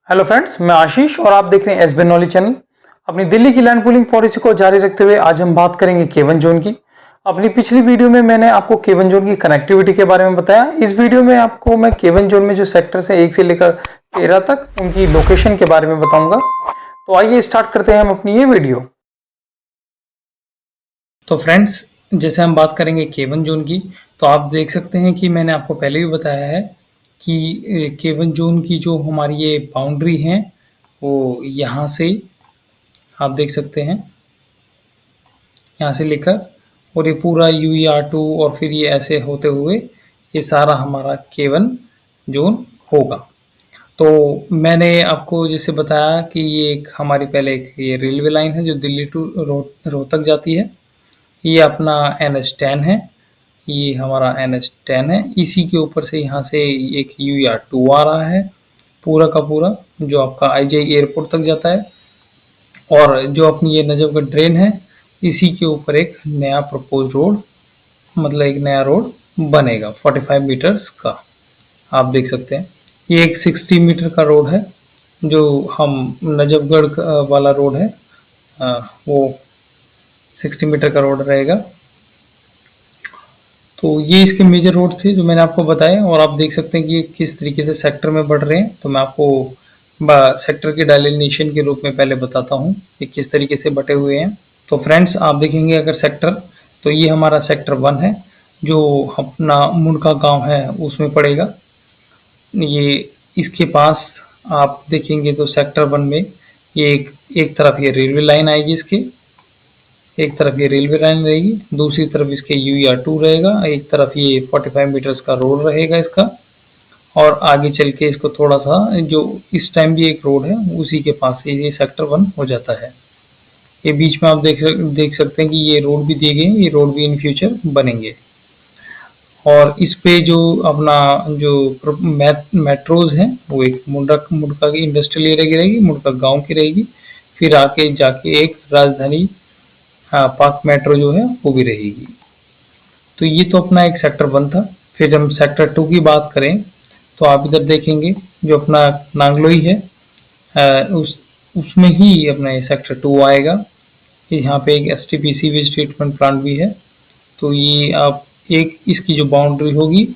Hello friends, मैं आशीष और आप देख रहे हैं एसबी नॉलेज चैनल। अपनी दिल्ली की लैंड पूलिंग पॉलिसी को जारी रखते हुए आज हम बात करेंगे केवन जोन की। अपनी पिछली वीडियो में मैंने आपको केवन जोन की कनेक्टिविटी के बारे में बताया। इस वीडियो में आपको मैं केवन जोन में जो सेक्टर्स हैं 1 से लेकर 13 तक उनकी लोकेशन के बारे में बताऊंगा। तो आइए स्टार्ट करते हैं हम अपनी ये वीडियो। तो फ्रेंड्स, जैसे हम बात करेंगे केवन जोन की, तो आप देख सकते हैं कि मैंने आपको पहले भी बताया है कि केवन जोन की जो हमारी ये बाउंड्री है वो यहाँ से आप देख सकते हैं, यहाँ से लेकर और ये पूरा UER2 और फिर ये ऐसे होते हुए ये सारा हमारा केवन जोन होगा। तो मैंने आपको जैसे बताया कि ये एक हमारी पहले एक ये रेलवे लाइन है जो दिल्ली टू रोहतक जाती है। ये अपना NH10 है, ये हमारा NH10 है। इसी के ऊपर से यहाँ से एक UER2 आ रहा है पूरा का पूरा, जो आपका IJI एयरपोर्ट तक जाता है। और जो अपनी ये नजफगढ़ ड्रेन है, इसी के ऊपर एक नया प्रपोज रोड, मतलब एक नया रोड बनेगा 45 मीटर्स का। आप देख सकते हैं ये एक 60 मीटर का रोड है, जो हम नजफगढ़ वाला रोड है वो 60 मीटर का रोड रहेगा। तो ये इसके मेजर रोड थे जो मैंने आपको बताया, और आप देख सकते हैं कि ये किस तरीके से सेक्टर में बढ़ रहे हैं। तो मैं आपको सेक्टर के डायलिनेशन के रूप में पहले बताता हूँ कि किस तरीके से बटे हुए हैं। तो फ्रेंड्स, आप देखेंगे अगर सेक्टर, तो ये हमारा सेक्टर 1 है जो अपना मुंडका गांव है उसमें पड़ेगा। ये इसके पास आप देखेंगे तो सेक्टर 1 में ये एक तरफ ये रेलवे लाइन आएगी, इसके एक तरफ ये रेलवे लाइन रहेगी, दूसरी तरफ इसके UER2 रहेगा, एक तरफ ये 45 मीटर्स का रोड रहेगा इसका, और आगे चल के इसको थोड़ा सा जो इस टाइम भी एक रोड है उसी के पास से ये सेक्टर 1 हो जाता है। ये बीच में आप देख सकते हैं कि ये रोड भी दिए गए हैं, ये रोड भी इन फ्यूचर बनेंगे। और इस पे जो अपना जो मेट्रोज हैं वो एक मुंडका की इंडस्ट्रियल एरिया की रहेगी, मुंडका गांव की रहेगी, फिर आके जाके एक राजधानी पार्क मेट्रो जो है वो भी रहेगी। तो ये तो अपना एक सेक्टर 1 था। फिर हम सेक्टर 2 की बात करें तो आप इधर देखेंगे जो अपना नांगलोई है, उसमें ही अपना ये सेक्टर 2 आएगा। यहाँ पे एक STPC वेस्ट ट्रीटमेंट प्लांट भी है। तो ये आप एक इसकी जो बाउंड्री होगी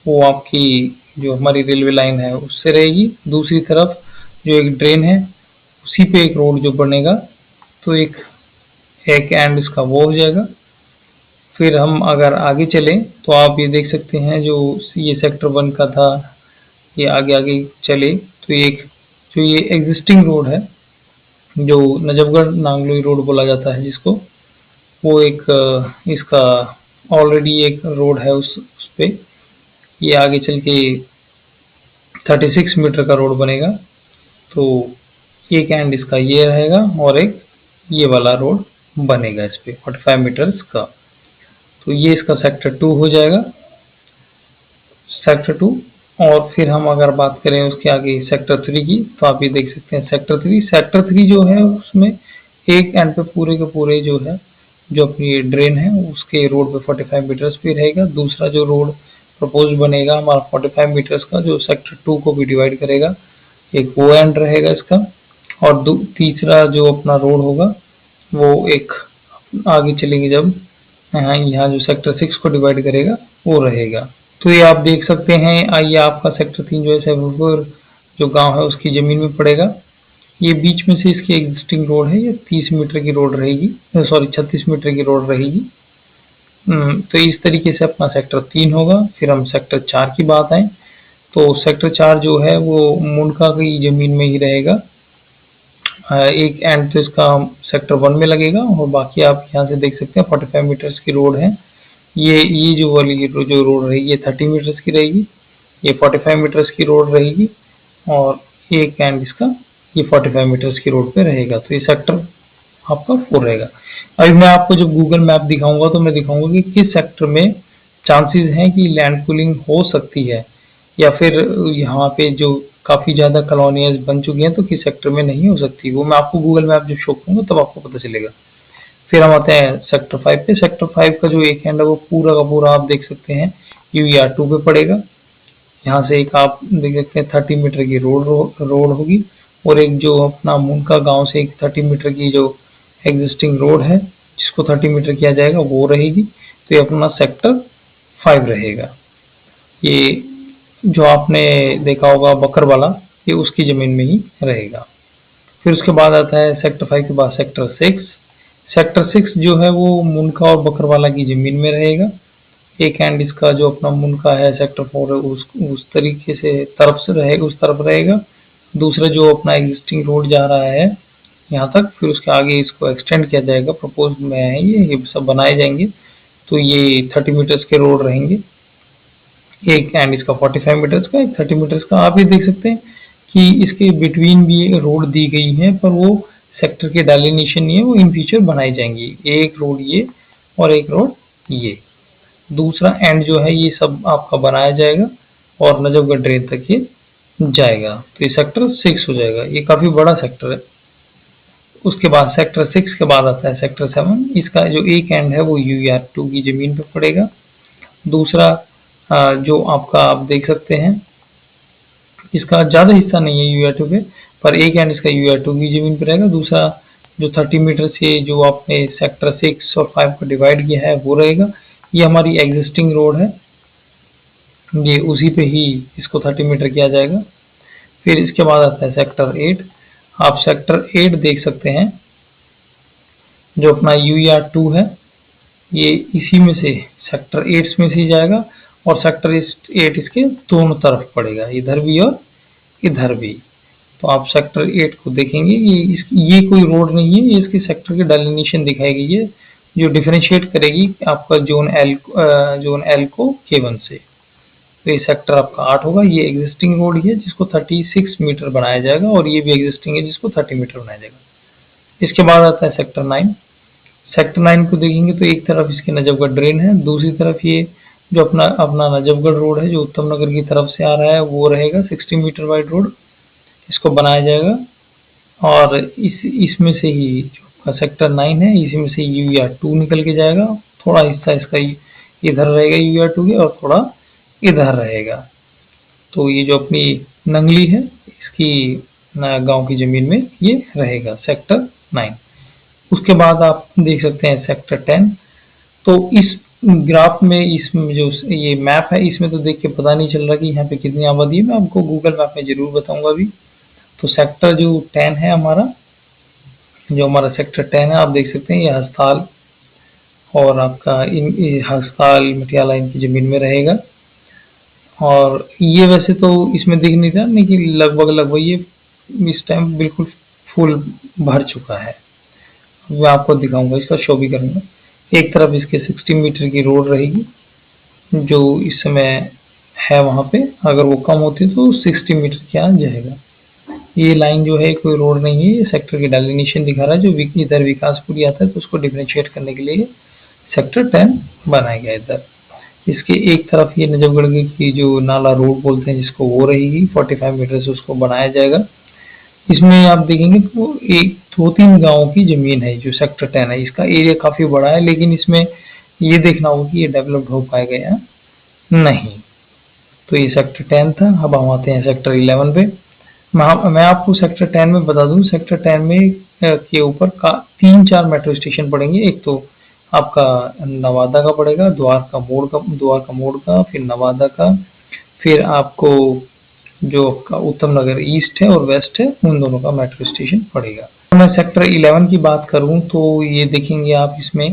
वो आपकी जो हमारी रेलवे लाइन है उससे रहेगी, दूसरी तरफ जो एक ड्रेन है उसी पे एक रोड जो बनेगा, तो एक एंड इसका वो हो जाएगा। फिर हम अगर आगे चलें तो आप ये देख सकते हैं जो ये सेक्टर 1 का था, ये आगे आगे चले तो एक जो ये एग्जिस्टिंग रोड है जो नजफगढ़ नांगलोई रोड बोला जाता है जिसको, वो एक इसका ऑलरेडी एक रोड है उस पे ये आगे चल के 36 मीटर का रोड बनेगा। तो एक एंड इसका ये रहेगा और एक ये वाला रोड बनेगा इस पे 45 मीटर्स का। तो ये इसका सेक्टर 2 हो जाएगा, सेक्टर 2। और फिर हम अगर बात करें उसके आगे सेक्टर 3 की, तो आप ये देख सकते हैं सेक्टर 3 जो है उसमें एक एंड पे पूरे के पूरे जो है जो अपनी ड्रेन है उसके रोड पे 45 मीटर्स पे रहेगा। दूसरा जो रोड प्रपोज बनेगा हमारा 45 मीटर्स का जो सेक्टर 2 को भी डिवाइड करेगा, एक वो एंड रहेगा इसका। और तीसरा जो अपना रोड होगा वो एक आगे चलेंगे जब यहाँ जो सेक्टर 6 को डिवाइड करेगा वो रहेगा। तो ये आप देख सकते हैं, आइए आपका सेक्टर 3 जो है सैफुरपुर जो गांव है उसकी ज़मीन में पड़ेगा। ये बीच में से इसकी एग्जिस्टिंग रोड है, ये 30 मीटर की रोड रहेगी, सॉरी 36 मीटर की रोड रहेगी। तो इस तरीके से अपना सेक्टर 3 होगा। फिर हम सेक्टर 4 की बात आए तो सेक्टर 4 जो है वो मुंडका की ज़मीन में ही रहेगा। एक एंड तो इसका सेक्टर 1 में लगेगा और बाकी आप यहाँ से देख सकते हैं 45 मीटर्स की रोड है। ये जो वाली जो रोड रहेगी ये 30 मीटर्स की रहेगी, ये 45 मीटर्स की रोड रहेगी, और एक एंड इसका ये 45 मीटर्स की रोड पे रहेगा। तो ये सेक्टर आपका 4 रहेगा। अभी मैं आपको जब गूगल मैप दिखाऊंगा तो मैं दिखाऊंगा कि किस सेक्टर में चांसेस हैं कि लैंड पूलिंग हो सकती है, या फिर यहाँ पे जो काफ़ी ज़्यादा कॉलोनियाज बन चुकी हैं तो किस सेक्टर में नहीं हो सकती, वो मैं आपको गूगल मैप जब शो करूँगा तब आपको पता चलेगा। फिर हम आते हैं सेक्टर 5 पे। सेक्टर 5 का जो एक एंड है वो पूरा का पूरा आप देख सकते हैं UER2 पे पड़ेगा। यहाँ से एक आप देख सकते हैं 30 मीटर की रोड होगी, और एक जो अपना मुनका गांव से एक 30 मीटर की जो एग्जिस्टिंग रोड है जिसको 30 मीटर किया जाएगा वो रहेगी। तो ये अपना सेक्टर 5 रहेगा। ये जो आपने देखा होगा बकरवाला, ये उसकी ज़मीन में ही रहेगा। फिर उसके बाद आता है सेक्टर 5 के बाद सेक्टर 6। सेक्टर 6 जो है वो मुनका और बकरवाला की ज़मीन में रहेगा। एक एंड इसका जो अपना मुनका है सेक्टर 4 है उस तरीके से तरफ से रहेगा, उस तरफ रहेगा। दूसरा जो अपना एग्जिस्टिंग रोड जा रहा है यहाँ तक, फिर उसके आगे इसको एक्सटेंड किया जाएगा। प्रपोज में है ये सब बनाए जाएंगे। तो ये 30 मीटर्स के रोड रहेंगे, एक एंड इसका 45 मीटर्स का, एक 30 मीटर्स का। आप ये देख सकते हैं कि इसके बिटवीन भी रोड दी गई है, पर वो सेक्टर के डेलिनेशन नहीं है, वो इन फ्यूचर बनाई जाएंगी। एक रोड ये और एक रोड ये। दूसरा एंड जो है ये सब आपका बनाया जाएगा और नजफगढ़ ड्रेन तक ये जाएगा। तो ये सेक्टर 6 हो जाएगा। ये काफ़ी बड़ा सेक्टर है। उसके बाद सेक्टर 6 के बाद आता है सेक्टर 7। इसका जो एक एंड है वो UER2 की ज़मीन पर पड़ेगा। दूसरा जो आपका आप देख सकते हैं इसका ज़्यादा हिस्सा नहीं है UER2 पे, पर एक एंड इसका UER2 की ज़मीन पर रहेगा। दूसरा जो 30 मीटर से जो आपने सेक्टर 6 और 5 को डिवाइड किया है वो रहेगा। ये हमारी एग्जिस्टिंग रोड है, ये उसी पे ही इसको 30 मीटर किया जाएगा। फिर इसके बाद आता है सेक्टर 8। आप सेक्टर 8 देख सकते हैं, जो अपना UER2 है ये इसी में से सेक्टर 8 में से जाएगा और सेक्टर 8 इसके दोनों तरफ पड़ेगा, इधर भी और इधर भी। तो आप सेक्टर 8 को देखेंगे, ये कोई रोड नहीं है, ये इसके सेक्टर की डेलिनेशन दिखाई गई है जो डिफरेंशिएट करेगी आपका जोन एल को K1 से। तो ये सेक्टर आपका 8 होगा। ये एग्जिस्टिंग रोड है जिसको 36 मीटर बनाया जाएगा और ये भी एग्जिस्टिंग है जिसको 30 मीटर बनाया जाएगा। इसके बाद आता है सेक्टर 9। सेक्टर 9 को देखेंगे तो एक तरफ इसके नजफगढ़ ड्रेन है, दूसरी तरफ ये जो अपना अपना नजफगढ़ रोड है जो उत्तम नगर की तरफ से आ रहा है वो रहेगा 60 मीटर वाइड रोड, इसको बनाया जाएगा। और इसमें से ही जो आपका सेक्टर 9 है इसी में से UER2 निकल के जाएगा। थोड़ा हिस्सा इसका इधर रहेगा UER2 के और थोड़ा इधर रहेगा। तो ये जो अपनी नंगली है इसकी गांव की ज़मीन में ये रहेगा सेक्टर 9। उसके बाद आप देख सकते हैं सेक्टर 10। तो इस ग्राफ में इसमें जो ये मैप है इसमें तो देख के पता नहीं चल रहा कि यहाँ पे कितनी आबादी है, मैं आपको गूगल मैप में ज़रूर बताऊंगा अभी। तो सेक्टर जो 10 है हमारा, जो हमारा सेक्टर 10 है, आप देख सकते हैं ये हस्ताल और आपका हस्ताल मटियाला इनकी ज़मीन में रहेगा। और ये वैसे तो इसमें दिख नहीं रहा, लेकिन लगभग ये इस टाइम बिल्कुल फुल भर चुका है। मैं आपको दिखाऊंगा, इसका शो भी करूंगा। एक तरफ इसके 60 मीटर की रोड रहेगी जो इस समय है वहाँ पे, अगर वो कम होती तो 60 मीटर के आ जाएगा। ये लाइन जो है कोई रोड नहीं है, ये सेक्टर की डेलिनेशन दिखा रहा है। जो इधर विकासपुरी आता है तो उसको डिफरेंशिएट करने के लिए सेक्टर 10 बनाया गया इधर। इसके एक तरफ ये नजफगढ़ की जो नाला रोड बोलते हैं जिसको वो रहेगी 45 मीटर से, उसको बनाया जाएगा। इसमें आप देखेंगे तो एक 2-3 गाँव की ज़मीन है जो सेक्टर 10 है। इसका एरिया काफ़ी बड़ा है, लेकिन इसमें ये देखना होगा कि ये डेवलप्ड हो पाएगा या नहीं। तो ये सेक्टर 10 था। अब हम आते हैं सेक्टर 11 पे। मैं आपको सेक्टर 10 में बता दूं, सेक्टर 10 में के ऊपर का 3-4 मेट्रो स्टेशन पड़ेंगे। एक तो आपका नवादा का पड़ेगा, द्वारका मोड़ का, फिर नवादा का, फिर आपको जो आपका उत्तम नगर ईस्ट है और वेस्ट है उन दोनों का मेट्रो स्टेशन पड़ेगा। मैं सेक्टर 11 की बात करूं तो ये देखेंगे आप, इसमें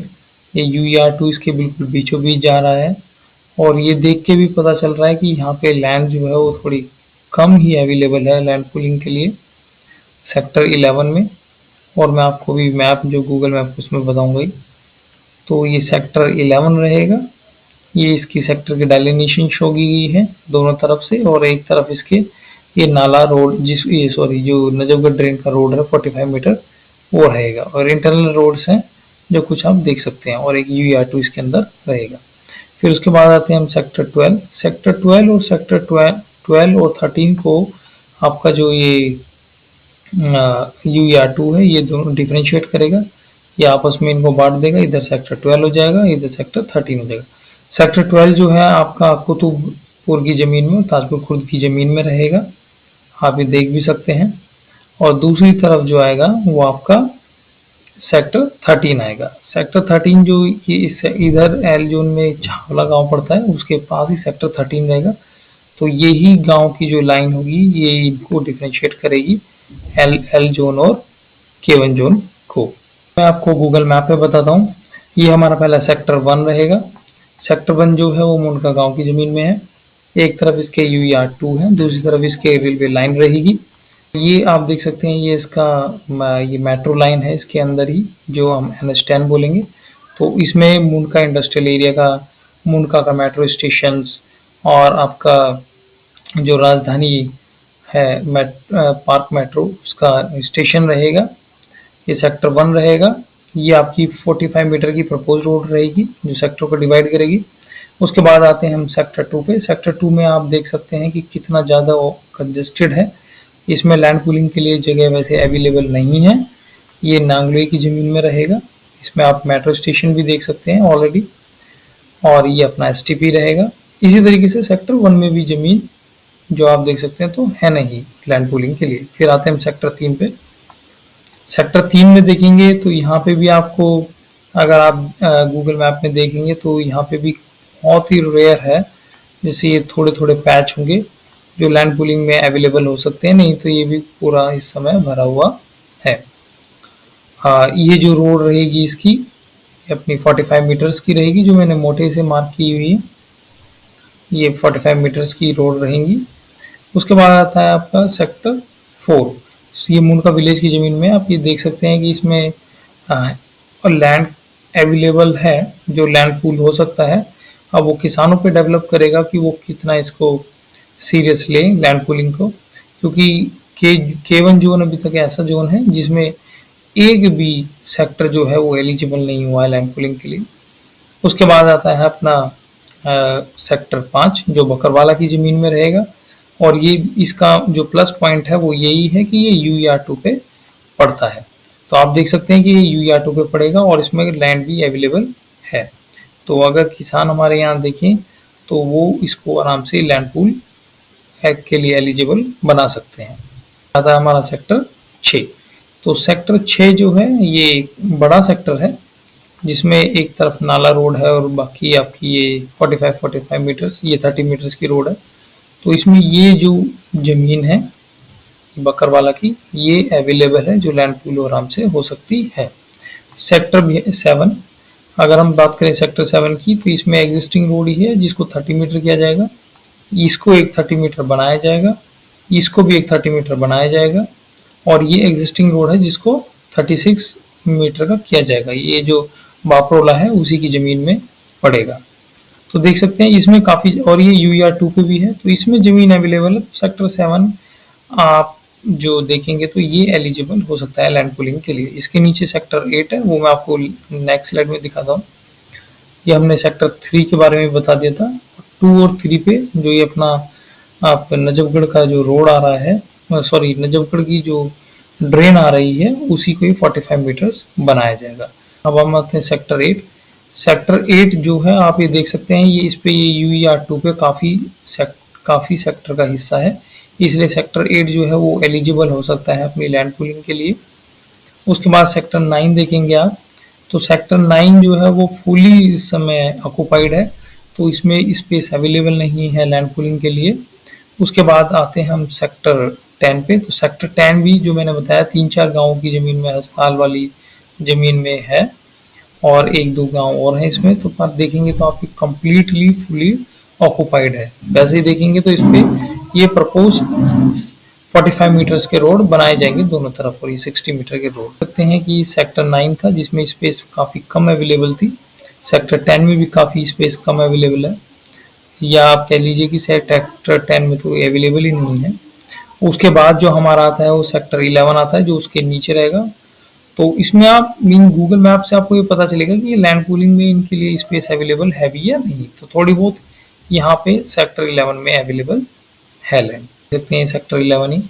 ये UER2 इसके बिल्कुल बीचों बीच जा रहा है और ये देख के भी पता चल रहा है कि यहाँ पे लैंड जो है वो थोड़ी कम ही अवेलेबल है लैंड पूलिंग के लिए सेक्टर 11 में। और मैं आपको भी मैप जो गूगल मैप उसमें बताऊंगा ही। तो ये सेक्टर 11 रहेगा। ये इसकी सेक्टर की डेलिनेशन शो की गई है दोनों तरफ से, और एक तरफ इसके ये नाला रोड जो नजफगढ़ ड्रेन का रोड है 45 मीटर वो रहेगा, और इंटरनल रोड्स हैं जो कुछ आप देख सकते हैं, और एक UER2 इसके अंदर रहेगा। फिर उसके बाद आते हैं हम सेक्टर 12। सेक्टर 12 और सेक्टर 12 और 13 को आपका जो ये UER2 है ये दोनों डिफ्रेंशिएट करेगा, ये आपस में इनको बांट देगा। इधर सेक्टर 12 हो जाएगा, इधर सेक्टर 13 हो जाएगा। सेक्टर 12 जो है आपका कुतुबपुर की ज़मीन में और ताजपुर खुर्द की ज़मीन में रहेगा, आप ये देख भी सकते हैं। और दूसरी तरफ जो आएगा वो आपका सेक्टर 13 आएगा। सेक्टर 13 जो ये इस इधर एल जोन में छावला गांव पड़ता है, उसके पास ही सेक्टर 13 रहेगा। तो यही गांव की जो लाइन होगी ये इनको डिफरेंशिएट करेगी एल एल जोन और के1 जोन को। मैं आपको गूगल मैप पे बताता हूँ। ये हमारा पहला सेक्टर 1 रहेगा। सेक्टर 1 जो है वो मुंडका गांव की ज़मीन में है। एक तरफ इसके UER2 है, दूसरी तरफ इसके रेलवे लाइन रहेगी। ये आप देख सकते हैं, ये इसका ये मेट्रो लाइन है इसके अंदर ही, जो हम NH10 बोलेंगे। तो इसमें मुंडका इंडस्ट्रियल एरिया का, मुंडका का मेट्रो स्टेशंस और आपका जो राजधानी है पार्क मेट्रो, उसका स्टेशन रहेगा। ये सेक्टर 1 रहेगा। ये आपकी 45 मीटर की प्रपोज रोड रहेगी जो सेक्टर को डिवाइड करेगी। उसके बाद आते हैं हम सेक्टर 2 पे। सेक्टर 2 में आप देख सकते हैं कि कितना ज़्यादा कंजेस्टेड है। इसमें लैंड पूलिंग के लिए जगह वैसे अवेलेबल नहीं है। ये नांगलोई की ज़मीन में रहेगा। इसमें आप मेट्रो स्टेशन भी देख सकते हैं ऑलरेडी, और ये अपना STP रहेगा। इसी तरीके से सेक्टर 1 में भी ज़मीन जो आप देख सकते हैं तो है नहीं लैंड पूलिंग के लिए। फिर आते हैं हम सेक्टर 3 पे। सेक्टर 3 में देखेंगे तो यहाँ पे भी आपको, अगर आप गूगल मैप में देखेंगे तो यहाँ पे भी बहुत ही रेयर है, जैसे ये थोड़े थोड़े पैच होंगे जो लैंड पूलिंग में अवेलेबल हो सकते हैं, नहीं तो ये भी पूरा इस समय भरा हुआ है। ये जो रोड रहेगी इसकी अपनी 45 मीटर्स की रहेगी, जो मैंने मोटे से मार्क की हुई है। ये 45 मीटर्स की रोड रहेंगी। उसके बाद आता है आपका सेक्टर 4। ये मुंडका विलेज की ज़मीन में आप ये देख सकते हैं कि इसमें लैंड अवेलेबल है, जो लैंड पूल हो सकता है। अब वो किसानों पे डेवलप करेगा कि वो कितना इसको सीरियस लें लैंड पूलिंग को, क्योंकि के1 जोन अभी तक ऐसा जोन है जिसमें एक भी सेक्टर जो है वो एलिजिबल नहीं हुआ है लैंड पूलिंग के लिए। उसके बाद आता है अपना सेक्टर 5 जो बकरवाला की ज़मीन में रहेगा, और ये इसका जो प्लस पॉइंट है वो यही है कि ये UER2 पे पड़ता है। तो आप देख सकते हैं कि ये UER2 पे पड़ेगा और इसमें लैंड भी अवेलेबल है। तो अगर किसान हमारे यहाँ देखें तो वो इसको आराम से लैंड पूल के लिए एलिजिबल बना सकते हैं। आता है हमारा सेक्टर 6। तो सेक्टर 6 जो है ये बड़ा सेक्टर है, जिसमें एक तरफ नाला रोड है और बाकी आपकी ये 45 मीटर्स, ये 30 मीटर्स की रोड है। तो इसमें ये जो ज़मीन है बकरवाला की, ये अवेलेबल है जो लैंड पूल आराम से हो सकती है। सेक्टर 7, अगर हम बात करें सेक्टर 7 की, तो इसमें एग्जिस्टिंग रोड ही है जिसको 30 मीटर किया जाएगा। इसको एक 30 मीटर बनाया जाएगा, इसको भी एक 30 मीटर बनाया जाएगा, और ये एग्जिस्टिंग रोड है जिसको 36 मीटर का किया जाएगा। ये जो बापरोला है उसी की ज़मीन में पड़ेगा। तो देख सकते हैं इसमें काफ़ी, और ये UER2 पे भी है, तो इसमें ज़मीन अवेलेबल है। तो सेक्टर 7 आप जो देखेंगे तो ये एलिजिबल हो सकता है लैंड पूलिंग के लिए। इसके नीचे सेक्टर 8 है, वो मैं आपको नेक्स्ट स्लाइड में दिखाता हूँ। ये हमने सेक्टर 3 के बारे में बता दिया था। 2 और 3 पे जो ये अपना आप नजफगढ़ का जो रोड आ रहा है, सॉरी नजफगढ़ की जो ड्रेन आ रही है उसी को ही 45 मीटर्स बनाया जाएगा। अब हम आते हैं सेक्टर 8। सेक्टर 8 जो है आप ये देख सकते हैं, ये इस पे ये UER2 पे काफ़ी सेक्टर का हिस्सा है, इसलिए सेक्टर 8 जो है वो एलिजिबल हो सकता है अपनी लैंड पूलिंग के लिए। उसके बाद सेक्टर 9 देखेंगे आप, तो सेक्टर 9 जो है वो फुली इस समय ऑक्यूपाइड है, तो इसमें स्पेस अवेलेबल नहीं है लैंड पूलिंग के लिए। उसके बाद आते हैं हम सेक्टर 10 पे। तो सेक्टर 10 भी जो मैंने बताया 3-4 गाँवों की ज़मीन में, हस्ताल वाली ज़मीन में है, और 1-2 गाँव और हैं इसमें। तो आप देखेंगे तो आपकी कंप्लीटली फुली ऑक्यूपाइड है। वैसे ही देखेंगे तो इस पे ये प्रपोज 45 मीटर्स के रोड बनाए जाएंगे दोनों तरफ, और ये 60 मीटर के रोड। सकते हैं कि सेक्टर 9 था जिसमें स्पेस काफ़ी कम अवेलेबल थी। सेक्टर 10 में भी काफ़ी स्पेस कम अवेलेबल है, या आप कह लीजिए कि सेक्टर 10 में तो अवेलेबल ही नहीं है। उसके बाद जो हमारा आता है वो सेक्टर 11 आता है, जो उसके नीचे रहेगा। तो इसमें आप मीन गूगल मैप से आपको ये पता चलेगा कि ये लैंड पूलिंग में इनके लिए स्पेस अवेलेबल है भी या नहीं। तो थोड़ी बहुत यहाँ पे सेक्टर 11 में अवेलेबल है लैंड। देखते हैं सेक्टर 11 ही,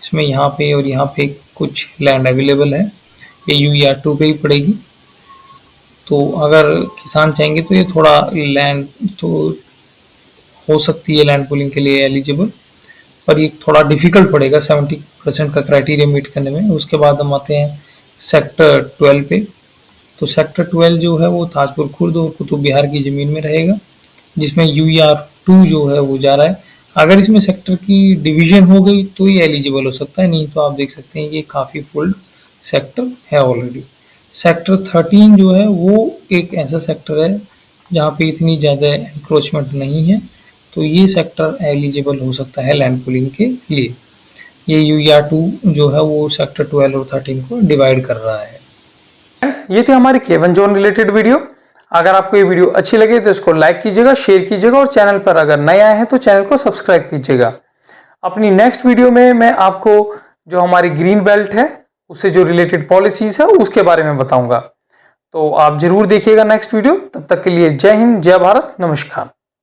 इसमें यहाँ पे और यहाँ पे कुछ लैंड अवेलेबल है। ये UER2 पे ही पड़ेगी। तो अगर किसान चाहेंगे तो ये थोड़ा लैंड तो हो सकती है लैंड पूलिंग के लिए एलिजिबल। पर ये थोड़ा डिफिकल्ट पड़ेगा 70% का क्राइटेरिया मीट करने में। उसके बाद हम आते हैं सेक्टर 12 पे। तो सेक्टर 12 जो है वो ताजपुर खुर्द और कुतुब बिहार की ज़मीन में रहेगा, जिसमें UER-2 जो है वो जा रहा है। अगर इसमें सेक्टर की डिवीजन हो गई तो ये एलिजिबल हो सकता है, नहीं तो आप देख सकते हैं ये काफ़ी फुल सेक्टर है ऑलरेडी। सेक्टर 13 जो है वो एक ऐसा सेक्टर है जहाँ पे इतनी ज़्यादा एनक्रोचमेंट नहीं है, तो ये सेक्टर एलिजिबल हो सकता है लैंड पूलिंग के लिए। ये UER-2 जो है वो सेक्टर 12 और 13 को डिवाइड कर रहा है। फ्रेंड्स, ये थी हमारी K1 जोन रिलेटेड वीडियो। अगर आपको ये वीडियो अच्छी लगे तो इसको लाइक कीजिएगा, शेयर कीजिएगा और चैनल पर अगर नए आए हैं तो चैनल को सब्सक्राइब कीजिएगा। अपनी नेक्स्ट वीडियो में मैं आपको जो हमारी ग्रीन बेल्ट है उससे जो रिलेटेड पॉलिसीज है उसके बारे में बताऊंगा। तो आप जरूर देखिएगा नेक्स्ट वीडियो। तब तक के लिए जय हिंद, जय भारत, नमस्कार।